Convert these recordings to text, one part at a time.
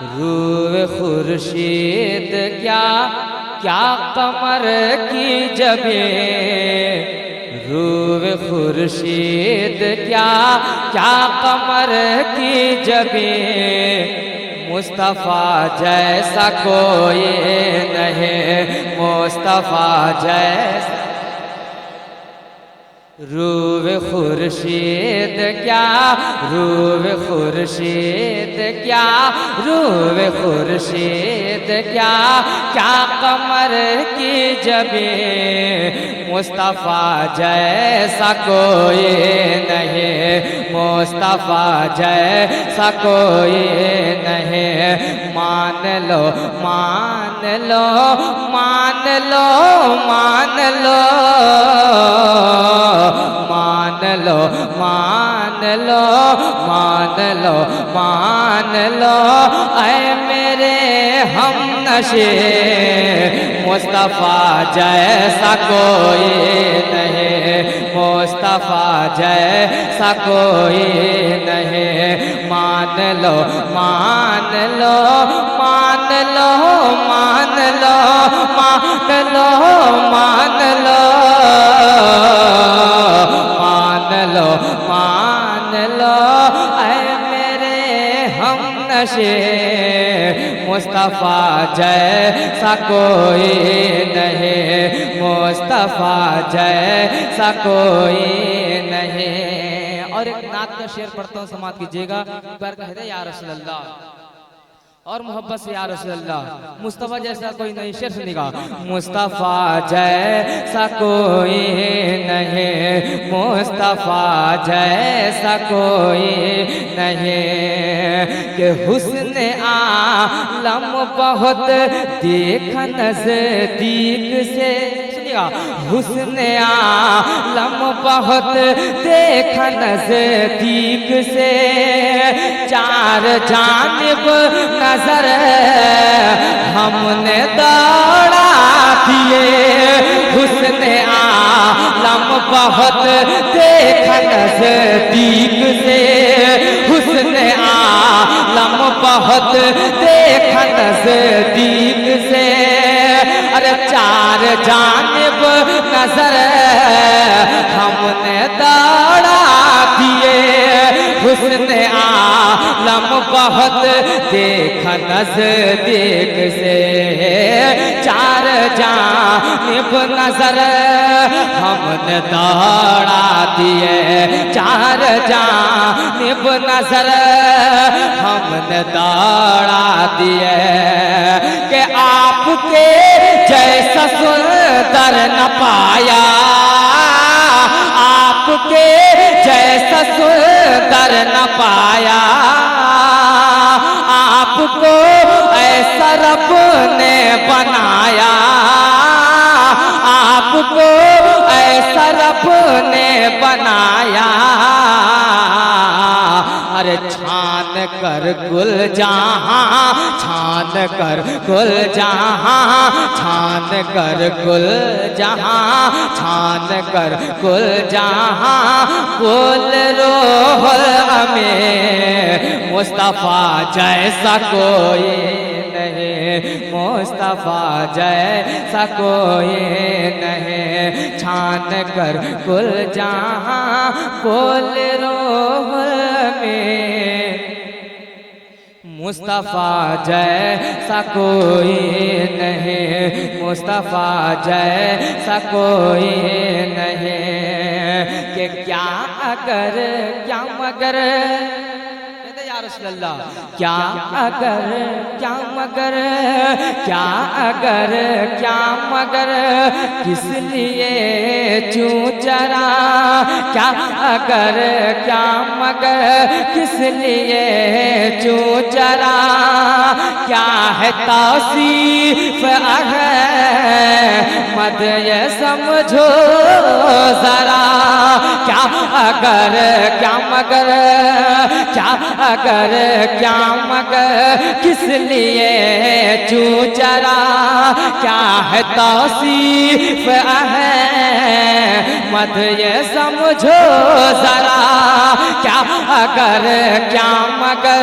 रूह खुर्शीद क्या क्या कमर की जबे, रूह खुर्शीद क्या क्या कमर की जबे, मुस्तफ़ा जैसा कोई नहीं, मुस्तफ़ा जैसा। रूह खुर्शीद क्या, रूह खुर्शीद क्या, रूह खुर्शीद क्या क्या कमर की जबे, मुस्तफ़ा जैसा कोई नहीं, मुस्तफ़ा जैसा कोई नहीं। मान लो मान लो मान लो मान लो मान लो मान लो मान लो मान लो, ऐ मेरे हमनशे, मुस्तफ़ा जैसा कोई नहीं, मुस्तफ़ा जैसा कोई नहीं। मान लो मान लो मान लो मान लो मान लो मान लो मान लो मान लो, ऐ मेरे हमनशे, मुस्तफ़ा जैसा कोई नहीं, मुस्तफ़ा जैसा कोई नहीं। और एक नात का शेर पढ़ता हूँ, समात कीजिएगा। प्यार का है या रसूल अल्लाह और मोहब्बत से या रसूल अल्लाह। मुस्तफ़ा जैसा कोई नहीं, शेर सुनिएगा। मुस्तफ़ा जैसा कोई नहीं, मुस्तफ़ा जैसा कोई नहीं, कि हुस्न आलम बहुत देखा नज़दीक से। हुस्न आलम बहुत देखा नज़दीक से, चार जानिब नजर हमने दौड़ा दिए, हुस्न आलम बहुत देखा नज़दीक से, हुस्न आलम बहुत देखा नज़दीक से। अरे चार जानिब नजर हमने दौड़ा दिए, हुस्न आलम बहुत देखा नज़दीक से, चार जानिब नजर हमने दौड़ा दिए, चार जानिब नजर हमने दौड़ा दिए, कि आपके जैसा सुंदर न पाया, आपके जैसा सुंदर न पाया, आपको ऐसा रब ने बनाया, आपको ऐसा रब ने बनाया। अरे छान कर गुल जहां, छान कर गुल जहां, छान कर गुल जहां, छान कर गुल जहां, बोल रोहुल हमें, मुस्तफ़ा जैसा कोई नहीं, मुस्तफ़ा जैसा कोई नहीं। छान कर गुल जहां, बोल रोहुल में, मुस्तफ़ा जैसा कोई नहीं, मुस्तफ़ा जैसा कोई नहीं। कि क्या अगर क्या मगर, या रसूल अल्लाह, क्या अगर क्या मगर, क्या अगर क्या मगर, किस लिए चूं चरा, क्या अगर क्या मगर, किस लिए चूं चरा, क्या है तौसीफ अहमद ये समझो जरा, क्या अगर क्या मगर, क्या अगर क्या मगर, किस लिए चूं चरा, क्या है तौसीफ अहमद ये समझो जरा, क्या अगर क्या मगर,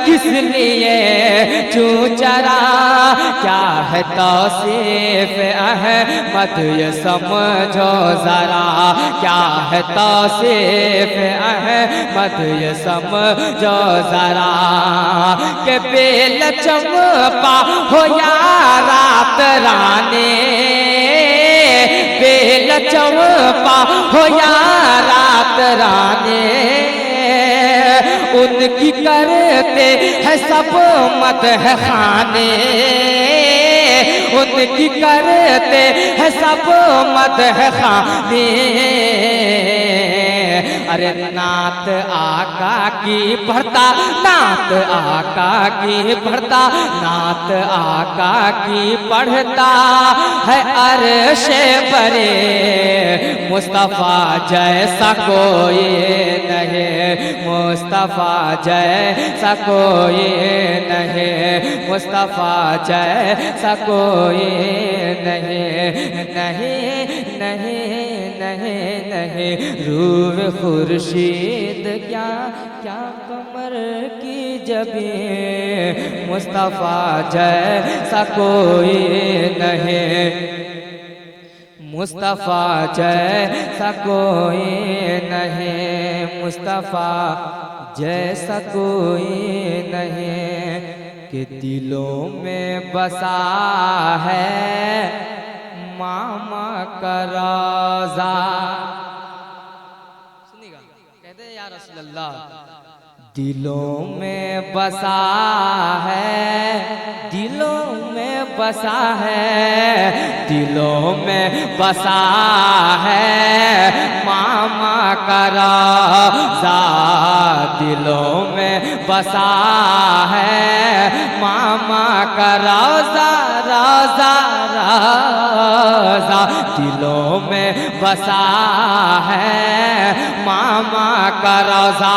किस लिए चूचरा क्या है तौसीफ अहमद ये समझो जरा क्या है तौसीफ अहमद ये समझो जरा के बेल चंपा हो या रात रानी बेल चंपा हो या रात रानी उनकी करते हैं सब मदह खाने उनकी करते हैं सब मदह खाने अरे नात आका की पढ़ता नात आका की पढ़ता नात आका की पढ़ता है अर्शे परे मुस्तफ़ा जैसा कोई नहीं मुस्तफ़ा जैसा कोई नहीं मुस्तफ़ा जैसा कोई नहीं नहीं नहीं नहीं नहीं रूह खुर्शीद क्या क्या कमर की जबी मुस्तफ़ा जैसा कोई नहीं मुस्तफ़ा जैसा कोई नहीं मुस्तफ़ा जैसा कोई नहीं कि दिलों में बसा है मामा का रोज़ा सुनिएगा कहते हैं या रसूल अल्लाह दिलों में बसा है दिलों में बसा है दिलों में बसा है मामा का रोज़ा दिलों में बसा है मामा का रोज़ा रोज़ा रोज़ा दिलों में बसा है मामा का रोज़ा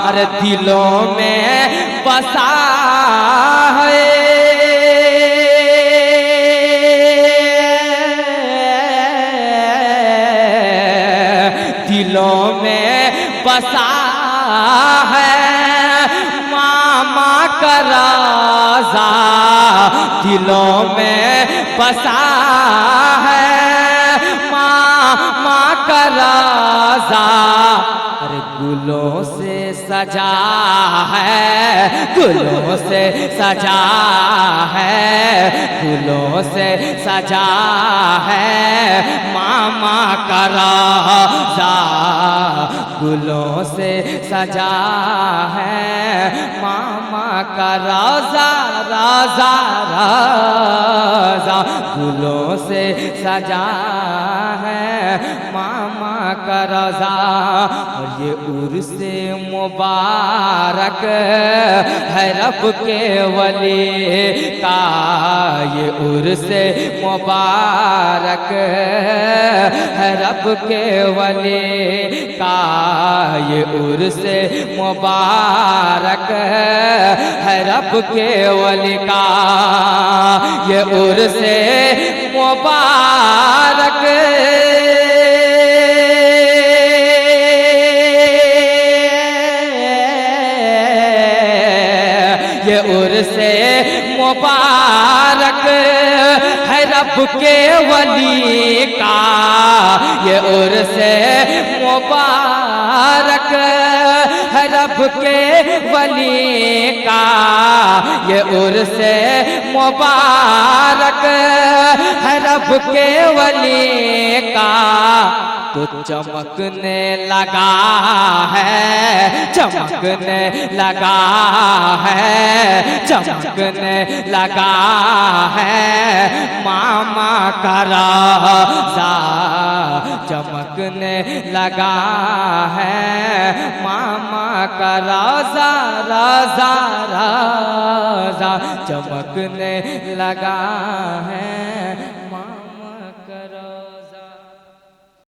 अरे दिलों में बसा है दिलों में बसा है मामा का रोज़ा दिलों में बसा है मामा का रोज़ा अरे गुलों से सजा है गुलों से सजा है गुलों से सजा है मामा का रोज़ा गुलों से सजा है मामा का रोज़ा रोज़ा रोज़ा गुलों से सजा है मामा का रोज़ा और ये उर्से मुबारक है रब के वली का ये उर्से मुबारक है रब के वली का ये उर्से मुबारक है रब के वली का ये उर्से मुबारक ये उर्से मुबारक है रब के वली का ये उर्से मुबारक है रब के वली का ये उर्से मुबारक है रब के वली का तो चमकने लगा है चमकने लगा है चमकने लगा है मामा का रोज़ा चमकने लगा है मामा का रोज़ा रोज़ा रोज़ा चमकने लगा है